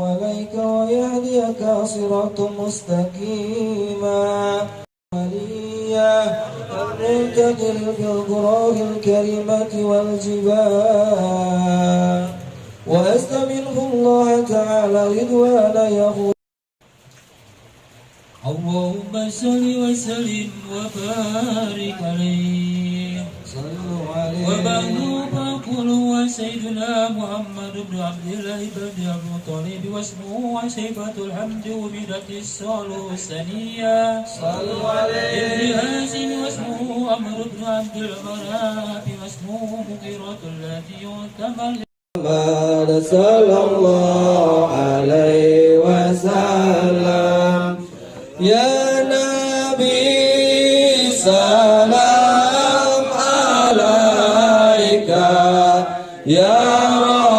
عليك ويهديك صراطا مستقيما وليا المنتقل في القرآن الكريمة والجبال وأستمنه الله تعالى رضوانا يغفر. اللهم صل وسلم وبارك عليه وبعد فقل هو سيدنا محمد بن عبد الله بن عبد المطلب واسمه وشيبة الحمد وبدة الصالح الثانية صلوا عليه ابن هاشم واسمه عمرو بن عبد المناف واسمه مغيرة الذي يعتمر صلى الله عليه وسلم يا نبي سلام عليك يا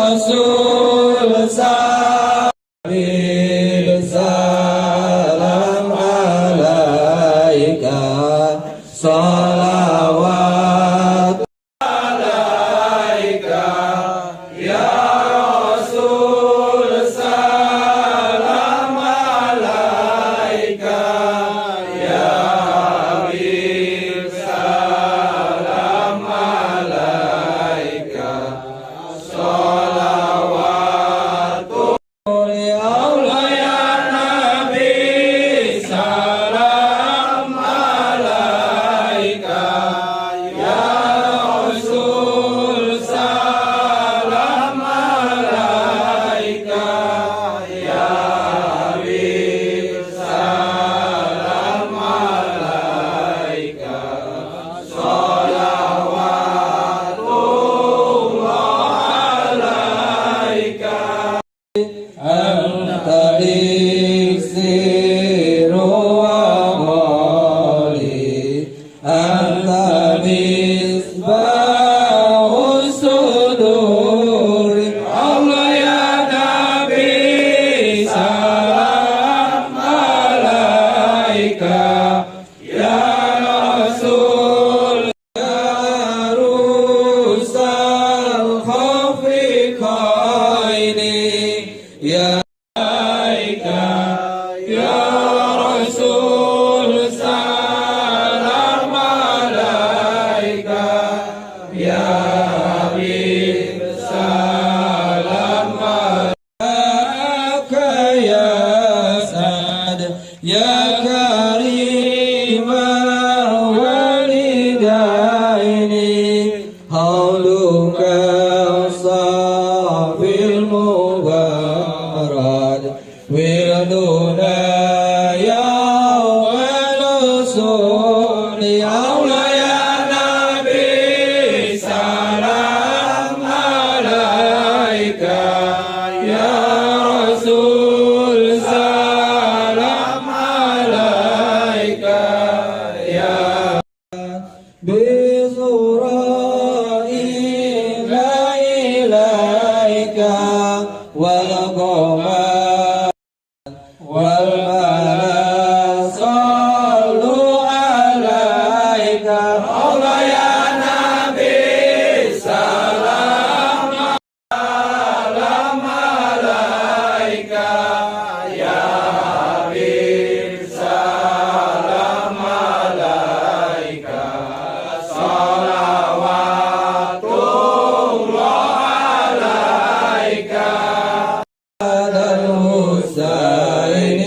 رسول سلام عليك صلوات عليك يا رسول سلام عليك يا حبيب سلام عليك صلوات الله يا نبي سلام عليك يا رسول سلام عليك يا حبيب سلام عليك صلوات الله عليك أنت إكسير وغالي أنت مصباح الصدور الله يا نبي سلام عليك يا رسول يا عروس الخفقين يا عليك يا رسول سلام عليك يا حبيب سلام عليك يا سعد يا كريم الوالدين حولك الصافي المبارك وردنا يوم الوصول أولى يا نبي سلام عليك يا رسول سلام عليك يا بزرائي لا إليك والقمر والملائكة صلوا عليك الله يا نبي سلام عليك يا حبيب سلام عليك صلوات الله عليك الحسين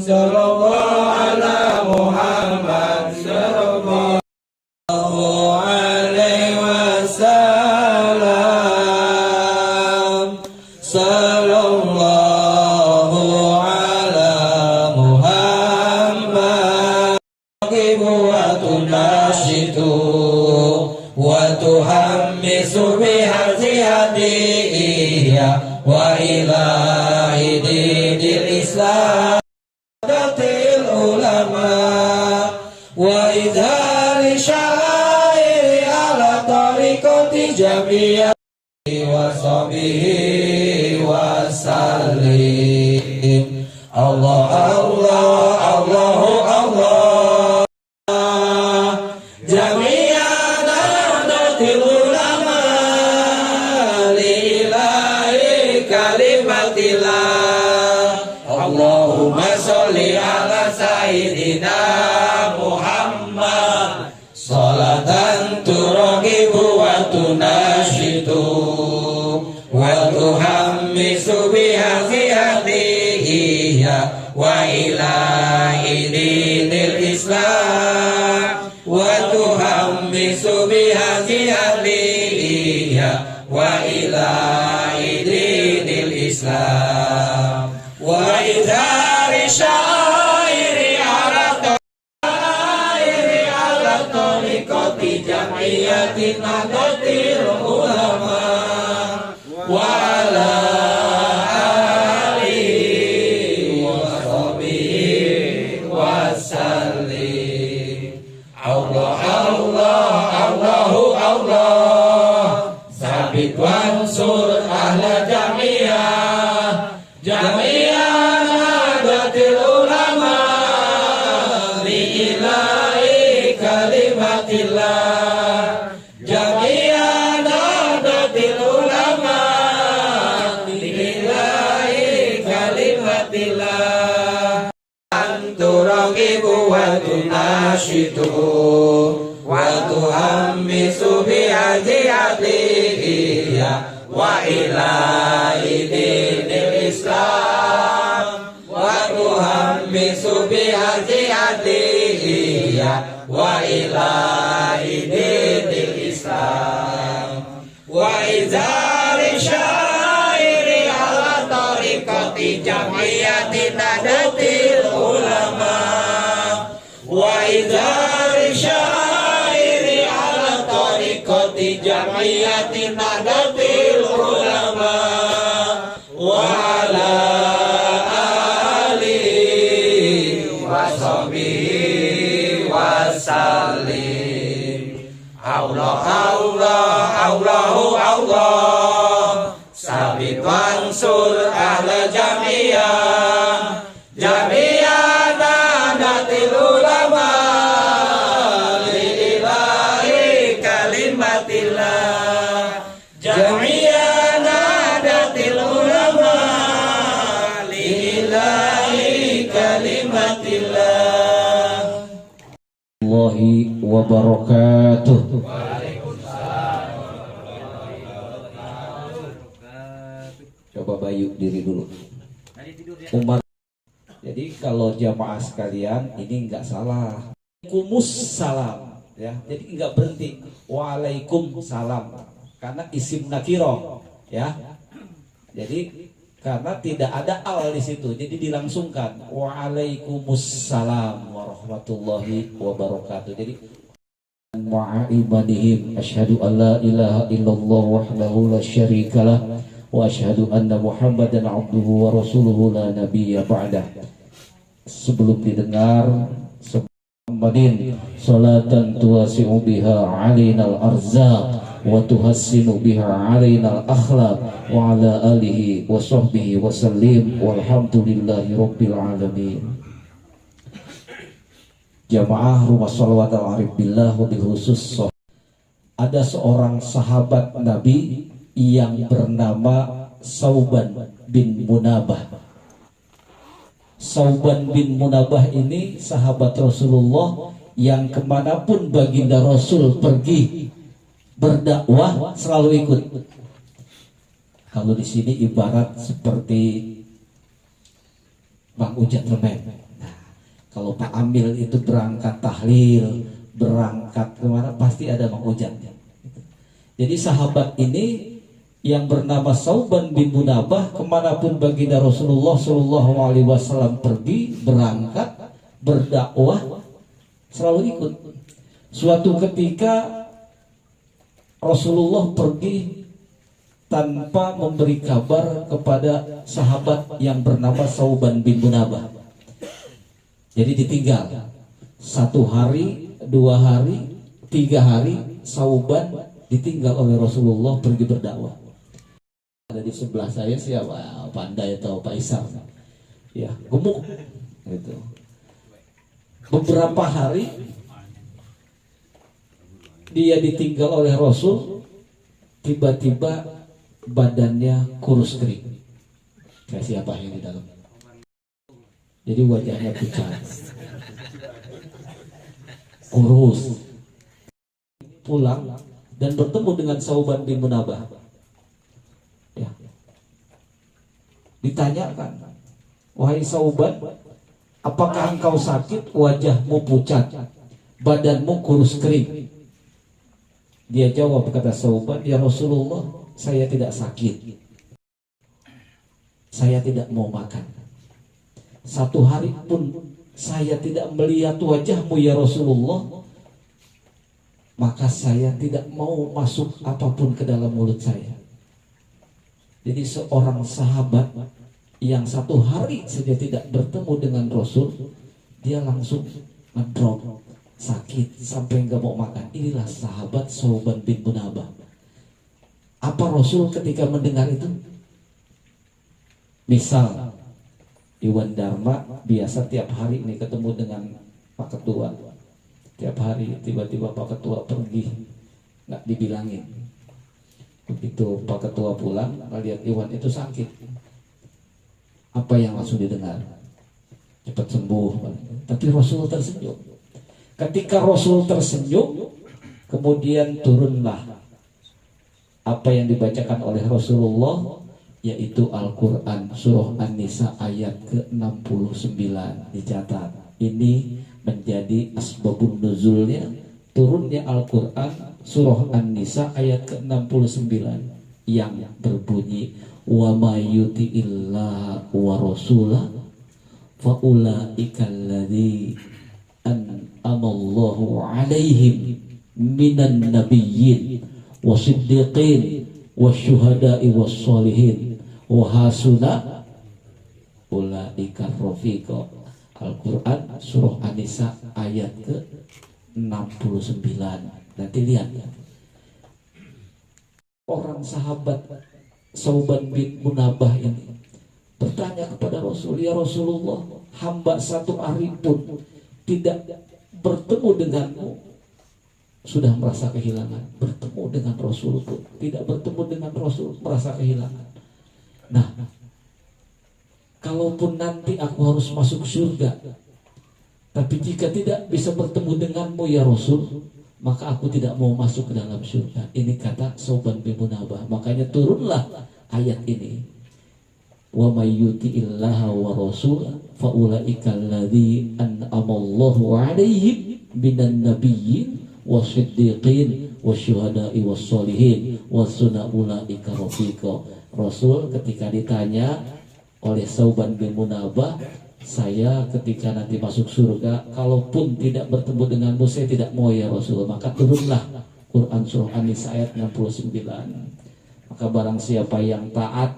sallallahu ala Muhammad sallallahu alaihi wasallam sallallahu ala Muhammad wa tunashitu wa tuhammisu bihadiyya wa ilahi dinil Islam datil ulama wa idhari syairi ala tariqati jami'ati wa sahbihi wa sallim. Allah Allah Allahu Allah jami'an datil ulama lillahi kalimatillah. Allahumma sholli ala sayyidina Muhammad salatan turaqibu wa tunashitu wa tuhammisu bihadhihi wa ilahi dinil Islam wa tuhammisu bihadhihi wa ilahi dinil Islam wa idhari syairi ala tariqati jami'ati nadatil ulama wa ala alihi wa sahbihi wa sallim. Allah Allah Allahu Allah sabit wansur ahla jami'ah jami'an nadatil ulama lillahi kalimatillah jami'an nadatil ulama lillahi kalimatillah anturaqibu wa tunashitu wa tuhammisu bi'adiyatihi wa ilahi dinil Islam wa tuhammisu bihadiyatihi wa ilahi dinil Islam wa izari syairi ala tariqati jami'ati nadatil ulama wa izari syairi ala tariqati jami'ati nadatil ulama wa ala alihi wa sahbihi wa sallim. Allah Allah Allahu Allah sabit wansur ahla jami'ah jami'an nadatil ulama lillahi kalimatillah jami'an nadatil ulama lillahi kalimatillah. Allahi wa barakatuh. Coba Bayu diri dulu. Umat. Jadi kalau jamaah sekalian ini enggak salah. Kumus salam ya. Jadi enggak berhenti waalaikumsalam karena isim nakiro ya. Jadi karena tidak ada al di situ, jadi dilangsungkan waalaikumsalam warahmatullahi wabarakatuh. Jadi ma'imanihim asyhadu an la ilaha illallah wahdahu la syarikalah wa asyhadu anna muhammadan abduhu wa rasuluhu la nabiyya ba'dah. Sebelum didengar Muhammadin salatan tuwasi'u biha alainal arzaq wa tuhassinu biha alainal akhlaq wa ala alihi wa sahbihi wa sallim walhamdulillahi rabbil alamin. Jamaah rumah sholawat al-arif billah wabil khusus ada seorang sahabat Nabi yang bernama Sauban bin Munabah. Sauban bin Munabah ini sahabat Rasulullah yang kemanapun baginda Rasul pergi berdakwah selalu ikut. Kalau di sini ibarat seperti Bang Ujat Remen. Amil itu berangkat tahlil, berangkat kemana pasti ada Mang Ujatnya. Jadi sahabat ini yang bernama Sauban bin Munabah, kemanapun baginda Rasulullah Shallallahu Alaihi Wasallam pergi, berangkat, berdakwah, selalu ikut. Suatu ketika Rasulullah pergi tanpa memberi kabar kepada sahabat yang bernama Sauban bin Munabah. Jadi ditinggal 1 hari, 2 hari, 3 hari, Sauban ditinggal oleh Rasulullah pergi berdakwah. Ada di sebelah saya siapa? Pandai atau Pak Isar? Ya, gemuk gitu. Beberapa hari dia ditinggal oleh Rasul, tiba-tiba badannya kurus kering. Kayak siapa yang di dalam? Jadi wajahnya pucat, kurus. Pulang dan bertemu dengan Sauban bin Munabah. Ya. Ditanyakan, wahai Sauban, apakah engkau sakit? Wajahmu pucat, badanmu kurus kering. Dia jawab, kata Sauban, ya Rasulullah, saya tidak sakit, saya tidak mau makan. 1 hari pun saya tidak melihat wajahmu ya Rasulullah, maka saya tidak mau masuk apapun ke dalam mulut saya. Jadi seorang sahabat yang 1 hari saja tidak bertemu dengan Rasul, dia langsung ngedrop, sakit sampai nggak mau makan. Inilah sahabat Sauban bin Munabah. Apa Rasul ketika mendengar itu? Misal Iwan Dharma biasa tiap hari ini ketemu dengan Pak Ketua, tiap hari tiba-tiba Pak Ketua pergi, nggak dibilangin. Begitu Pak Ketua pulang, lihat Iwan itu sakit, apa yang langsung didengar? Cepat sembuh. Tapi Rasul tersenyum. Ketika Rasul tersenyum, kemudian turunlah apa yang dibacakan oleh Rasulullah, yaitu Al-Quran surah An-Nisa ayat ke-69. Dicatat, ini menjadi asbabun nuzulnya turunnya Al-Quran surah An-Nisa ayat ke-69 yang berbunyi, wa may yuti'illaha wa rasulah fa ulaika alladzi an'amallahu alaihim minan nabiyyin wasiddiqin wasyuhada'i wassolihin wa hasuna ulaika rafiqa. Al-Quran surah An-Nisa ayat ke-69. Nanti lihat ya. Orang sahabat Sauban bin Munabah ini bertanya kepada Rasul, ya Rasulullah, hamba 1 hari pun tidak bertemu denganmu sudah merasa kehilangan. Bertemu dengan Rasul pun tidak bertemu dengan Rasul merasa kehilangan. Nah, kalaupun nanti aku harus masuk surga, tapi jika tidak bisa bertemu denganmu ya Rasul, maka aku tidak mau masuk ke dalam surga. Ini kata Sauban bin Munabah. Makanya turunlah ayat ini, wa may yuti'illaha wa rasulah fa ulaika alladzi an'amallahu alaihim minan nabiyyin wasiddiqin wasyuhada'i wassolihin wasuna ulaika rafiqa. Rasul ketika ditanya oleh Sauban bin Munabah, saya ketika nanti masuk surga, kalaupun tidak bertemu denganmu, saya tidak mau ya Rasul. Maka turunlah Quran surah An-Nisa ayat 69. Maka barang siapa yang taat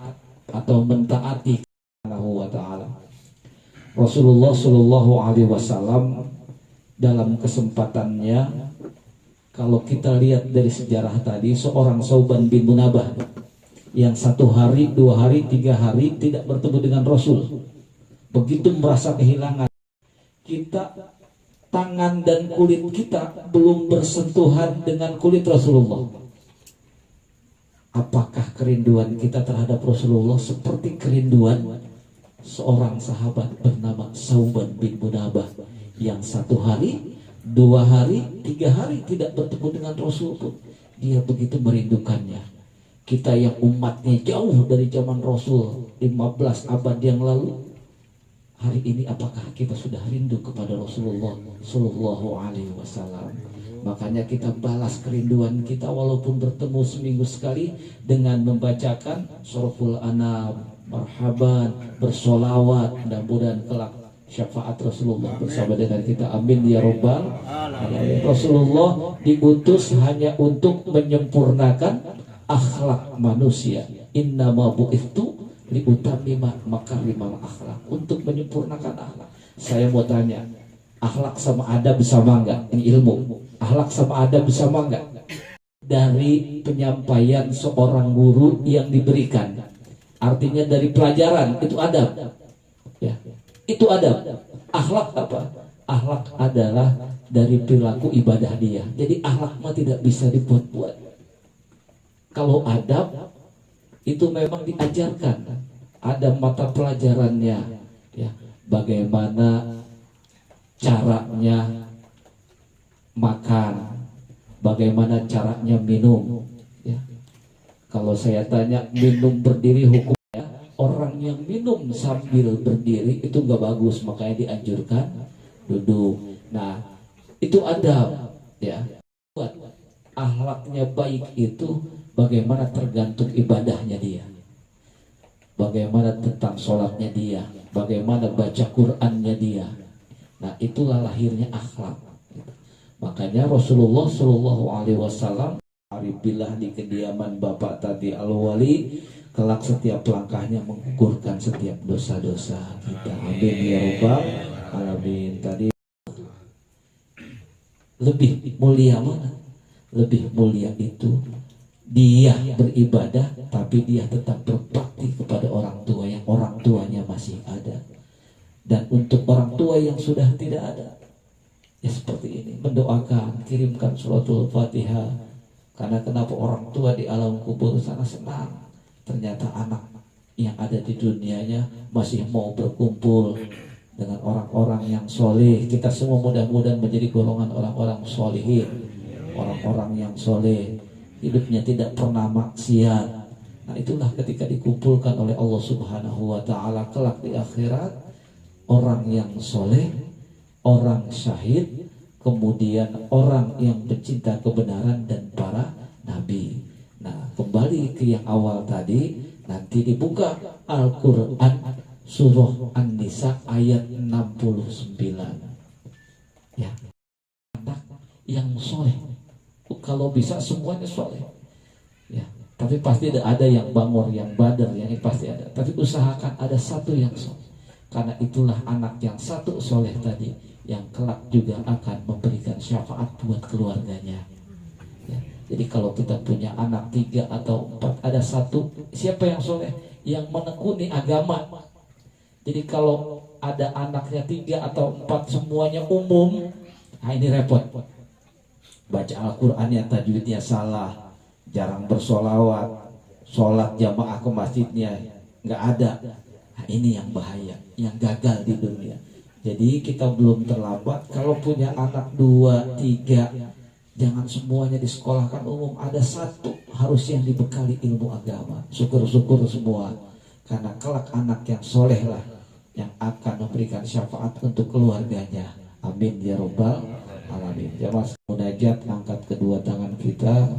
atau mentaati Allah Ta'ala, Rasulullah Shallallahu Alaihi Wasallam dalam kesempatannya, kalau kita lihat dari sejarah tadi, seorang Sauban bin Munabah yang 1 hari, 2 hari, 3 hari tidak bertemu dengan Rasul, begitu merasa kehilangan. Kita, tangan dan kulit kita belum bersentuhan dengan kulit Rasulullah. Apakah kerinduan kita terhadap Rasulullah seperti kerinduan seorang sahabat bernama Sauban bin Munabah yang 1 hari, 2 hari, 3 hari tidak bertemu dengan Rasul pun dia begitu merindukannya. Kita yang umatnya jauh dari zaman Rasul 15 abad yang lalu, hari ini apakah kita sudah rindu rindu kepada Rasulullah Sallallahu Alaihi Wasallam. Makanya kita balas kerinduan kita walaupun bertemu seminggu sekali dengan membacakan suraful anam, marhaban, bersolawat. Mudah-mudahan kelak syafaat Rasulullah bersama dengan kita. Amin ya Rabbal alamin. Rasulullah diutus hanya untuk menyempurnakan akhlak manusia. Innama bu'ithtu liutammima makarimal akhlak, untuk menyempurnakan akhlak. Saya mau tanya, akhlak sama adab sama enggak? Ini ilmu. Akhlak sama adab sama enggak? Dari penyampaian seorang guru yang diberikan, artinya dari pelajaran, itu adab. Ya, itu adab. Akhlak apa? Akhlak adalah dari perilaku ibadah dia. Jadi akhlak mah tidak bisa dibuat-buat. Kalau adab itu memang diajarkan, ada mata pelajarannya, ya, bagaimana caranya makan, bagaimana caranya minum, ya. Kalau saya tanya minum berdiri hukumnya, orang yang minum sambil berdiri itu nggak bagus, makanya dianjurkan duduk. Nah, itu adab, ya. Buat akhlaknya baik itu bagaimana tergantung ibadahnya dia, bagaimana tentang sholatnya dia, bagaimana baca Qur'annya dia. Nah, itulah lahirnya akhlak. Makanya Rasulullah Shallallahu Alaihi Wasallam aribillah di kediaman Bapak tadi Al-Wali, kelak setiap langkahnya mengukurkan setiap dosa-dosa kita. Amin ya Rabbal alamin. Tadi lebih mulia mana? Lebih mulia itu dia beribadah tapi dia tetap berbakti kepada orang tua yang orang tuanya masih ada. Dan untuk orang tua yang sudah tidak ada, ya seperti ini, mendoakan, kirimkan suratul Fatihah. Karena kenapa orang tua di alam kubur sana senang, ternyata anak yang ada di dunianya masih mau berkumpul dengan orang-orang yang soleh. Kita semua mudah-mudahan menjadi golongan orang-orang solehin, orang-orang yang soleh, hidupnya tidak pernah maksiat. Nah, itulah ketika dikumpulkan oleh Allah Subhanahu wa Ta'ala kelak di akhirat, orang yang soleh, orang syahid, kemudian orang yang pencinta kebenaran dan para nabi. Nah, kembali ke yang awal tadi, nanti dibuka Al-Quran surah An-Nisa ayat 69. Ya, anak yang soleh, kalau bisa semuanya soleh, ya. Tapi pasti ada yang bangor, yang badar, yang ini pasti ada. Tapi usahakan ada satu yang soleh, karena itulah anak yang satu soleh tadi yang kelak juga akan memberikan syafaat buat keluarganya. Ya. Jadi kalau kita punya anak 3 atau 4, ada satu, siapa yang soleh? Yang menekuni agama. Jadi kalau ada anaknya 3 atau 4 semuanya umum, nah ini repot. Baca Al-Qurannya tajwidnya salah, jarang bersolawat, sholat jamaah ke masjidnya nggak ada. Nah, ini yang bahaya, yang gagal di dunia. Jadi kita belum terlambat. Kalau punya anak 2, 3, jangan semuanya disekolahkan umum. Ada satu harus yang dibekali ilmu agama. Syukur-syukur semua, karena kelak anak yang soleh lah yang akan memberikan syafaat untuk keluarganya. Amin ya Rabbal alamin. Jamaah munajat, angkat kedua tangan kita.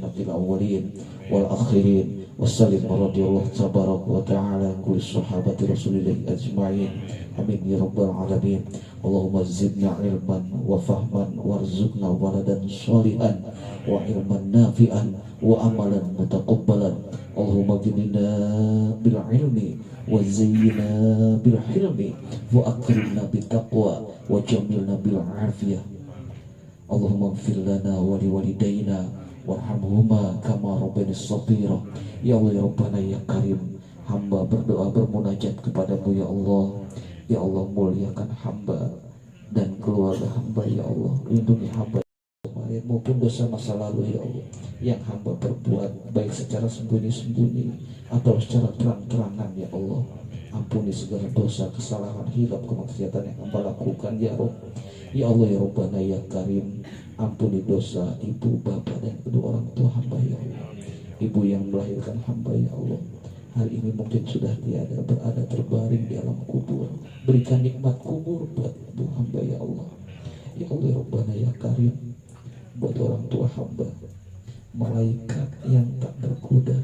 Nabil awwalin wal akhirin wassalim radhiyallahu tabaraka wa ta'ala kulli sahabati rasulillah ajma'in. Amin ya Rabbal alamin. Allahumma zidna ilman wa fahman warzuqna waladan sholihan wa ilman nafi'an wa amalan mutaqabbalan. Allahumma ginina bil ilmi wa zayyina bil hilmi wa akrimna bit taqwa wa jamilna bil afiyah. Allahumma ighfir lana wa liwalidayna warhamhuma kama rabbayani shaghira. Ya Allah ya Rabbana ya Karim, hamba berdoa bermunajat kepadamu ya Allah. Ya Allah, muliakan hamba dan keluarga hamba ya Allah. Lindungi hamba maupun dosa masa lalu ya Allah, yang hamba perbuat baik secara sembunyi-sembunyi atau secara terang-terangan ya Allah. Ampuni segala dosa, kesalahan, hilaf, kemaksiatan yang hamba lakukan ya Rabb. Ya Allah ya Rabbana ya Karim, ampuni dosa ibu, bapak dan kedua orang tua hamba ya Allah. Ibu yang melahirkan hamba ya Allah, hari ini mungkin sudah tiada, berada terbaring di alam kubur. Berikan nikmat kubur buat ibu hamba ya Allah. Ya Allah ya Rabbana ya Karim, buat orang tua hamba, malaikat yang tak berkuda,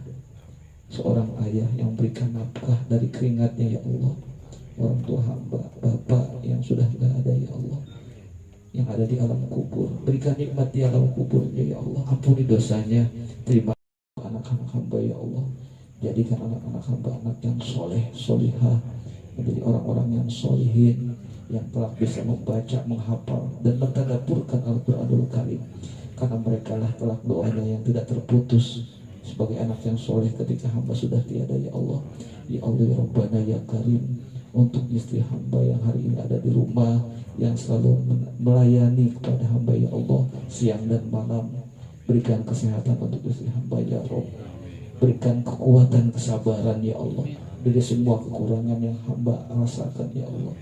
seorang ayah yang berikan nafkah dari keringatnya ya Allah. Orang tua hamba, bapak yang sudah tidak ada ya Allah, yang ada di alam kubur, berikan nikmat di alam kuburnya ya Allah. Ampuni dosanya, terima anak-anak hamba ya Allah. Jadikan anak-anak hamba anak yang soleh, solihah, menjadi orang-orang yang solihin, yang telah bisa membaca, menghafal, dan mentadaburkan Al-Quranul Karim. Karena mereka lah telah doanya yang tidak terputus sebagai anak yang soleh ketika hamba sudah tiada ya Allah. Ya Allah ya Rabbana ya Karim, untuk istri hamba yang hari ini ada di rumah, yang selalu melayani kepada hamba ya Allah siang dan malam, berikan kesehatan untuk istri hamba ya Rabb, berikan kekuatan kesabaran ya Allah dari semua kekurangan yang hamba rasakan ya Allah.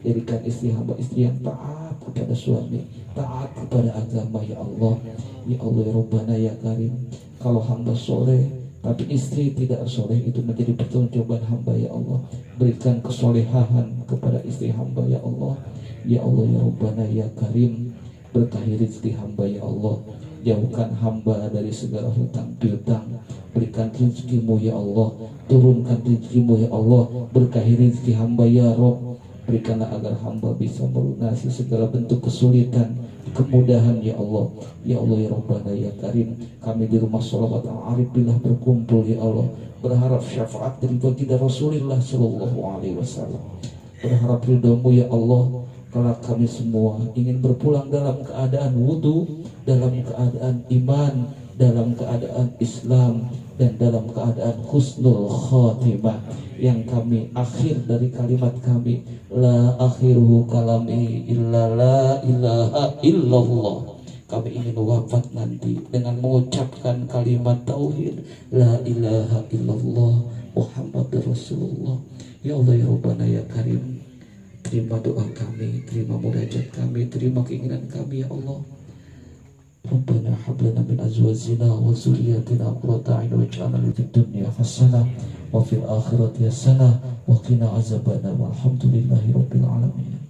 Jadikan istri hamba istri yang taat kepada suami, taat kepada agama ya Allah. Ya Allah ya Rabbana ya Karim, kalau hamba soleh tapi istri tidak soleh, itu menjadi pertanggungjawaban hamba ya Allah. Berikan kesolehan kepada istri hamba ya Allah. Ya Allah ya Rabbana ya Karim, berkahi rezeki hamba ya Allah. Jauhkan hamba dari segala hutang piutang. Berikan rezekimu ya Allah, turunkan rezekimu ya Allah. Berkahi rezeki hamba ya Rabb. Berikanlah agar hamba bisa melunasi segala bentuk kesulitan, kemudahan ya Allah. Ya Allah ya Rabbana ya Karim, kami di rumah sholawat al-arif billah berkumpul ya Allah, berharap syafaat dari baginda Rasulullah sallallahu alaihi wasallam, berharap ridhamu ya Allah. Kalau kami semua ingin berpulang dalam keadaan wudu, dalam keadaan iman, dalam keadaan Islam, dan dalam keadaan husnul khatimah. Yang kami akhir dari kalimat kami, la akhiruhu kalami illa la ilaha illallah. Kami ingin wafat nanti dengan mengucapkan kalimat tauhid, la ilaha illallah Muhammad Rasulullah. Ya Allah ya Rabbana ya Karim, terima doa kami, terima munajat kami, terima keinginan kami ya Allah. Rabbana hab lana min azwajina wa dzurriyyatina qurrata a'yun waj'alna fid dunya hasanah wa fil akhirati hasanah wa qina azabannar. Walhamdulillahi rabbil alamin.